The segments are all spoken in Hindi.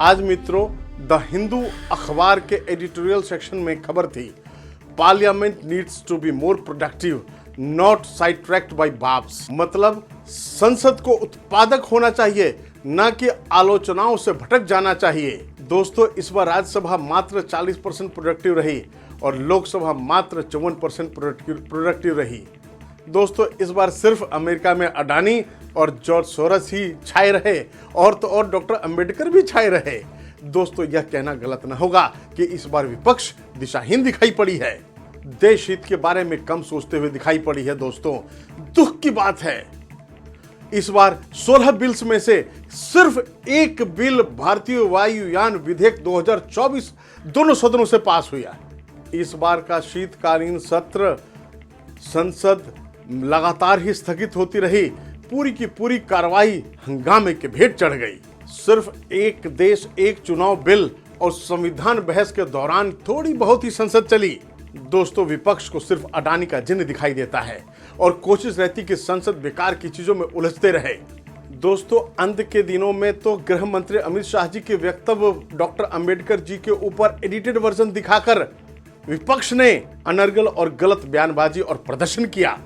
आज मित्रों द हिंदू अखबार के एडिटोरियल सेक्शन में खबर थी, parliament needs to be more productive not sidetracked by barbs. मतलब संसद को उत्पादक होना चाहिए, न कि आलोचनाओं से भटक जाना चाहिए। दोस्तों, इस बार राज्यसभा मात्र 40% प्रोडक्टिव रही और लोकसभा मात्र 54% प्रोडक्टिव रही। दोस्तों, इस बार सिर्फ अमेरिका में अडानी और जॉर्ज सोरस ही छाए रहे और तो और डॉक्टर अंबेडकर भी छाए रहे। दोस्तों, यह कहना गलत न होगा कि इस बार विपक्ष दिशाहीन दिखाई पड़ी है, देश हित के बारे में कम सोचते हुए दिखाई पड़ी है। दोस्तों, दुख की बात है, इस बार 16 बिल्स में से सिर्फ एक बिल भारतीय वायुयान विधेयक 2024 दोनों सदनों से पास हुआ। इस बार का शीतकालीन सत्र संसद लगातार ही स्थगित होती रही, पूरी की पूरी कार्रवाई हंगामे के भेंट चढ़ गई। सिर्फ एक देश एक चुनाव बिल और संविधान बहस के दौरान थोड़ी बहुत ही संसद चली। दोस्तों, विपक्ष को सिर्फ अडानी का जिन्न दिखाई देता है और कोशिश रहती कि संसद बेकार की चीजों में उलझते रहे। दोस्तों, अंत के दिनों में तो गृह मंत्री अमित शाह जी के वक्तव्य डॉक्टर अंबेडकर जी के ऊपर एडिटेड वर्जन दिखाकर विपक्ष ने अनर्गल और गलत बयानबाजी और प्रदर्शन किया,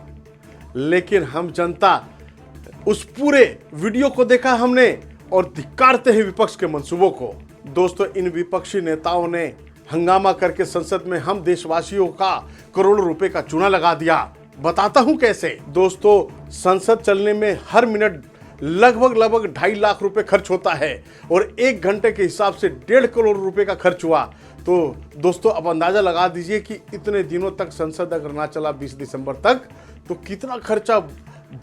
लेकिन हम जनता उस पूरे वीडियो को देखा हमने और धिक्कारते हैं विपक्ष के मंसूबों को। दोस्तों, इन विपक्षी नेताओं ने हंगामा करके संसद में हम देशवासियों का करोड़ों रुपए का चूना लगा दिया। बताता हूं कैसे। दोस्तों, संसद चलने में हर मिनट लगभग 2.5 लाख रुपए खर्च होता है और 1 घंटे के हिसाब से 1.5 करोड़ रुपए का खर्च हुआ। तो दोस्तों, अब अंदाजा लगा दीजिए कि इतने दिनों तक संसद अगर ना चला 20 दिसंबर तक, तो कितना खर्चा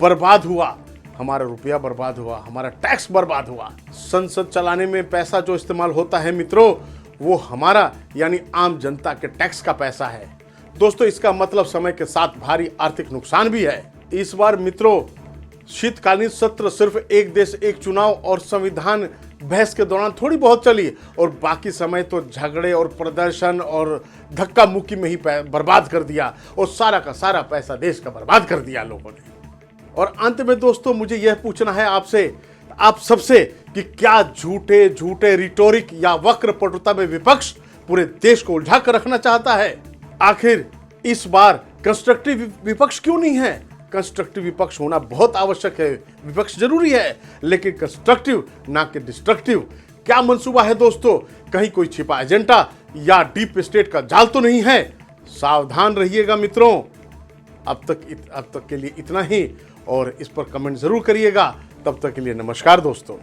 बर्बाद हुआ, हमारा रुपया बर्बाद हुआ, हमारा टैक्स बर्बाद हुआ। संसद चलाने में पैसा जो इस्तेमाल होता है मित्रों, वो हमारा यानी आम जनता के टैक्स का पैसा है। दोस्तों, इसका मतलब समय के साथ भारी आर्थिक नुकसान भी है। इस बार मित्रों शीतकालीन सत्र सिर्फ एक देश एक चुनाव और संविधान बहस के दौरान थोड़ी बहुत चली और बाकी समय तो झगड़े और प्रदर्शन और धक्का मुक्की में ही बर्बाद कर दिया और सारा का सारा पैसा देश का बर्बाद कर दिया लोगों ने। और अंत में दोस्तों, मुझे यह पूछना है आपसे, आप सबसे, कि क्या झूठे झूठे रिटोरिक या वक्र पटुता में विपक्ष पूरे देश को उलझा कर रखना चाहता है? आखिर इस बार कंस्ट्रक्टिव विपक्ष क्यों नहीं है? कंस्ट्रक्टिव विपक्ष होना बहुत आवश्यक है, विपक्ष जरूरी है, लेकिन कंस्ट्रक्टिव ना कि डिस्ट्रक्टिव। क्या मंसूबा है दोस्तों? कहीं कोई छिपा एजेंडा या डीप स्टेट का जाल तो नहीं है? सावधान रहिएगा मित्रों। अब तक के लिए इतना ही और इस पर कमेंट जरूर करिएगा। तब तक के लिए नमस्कार दोस्तों।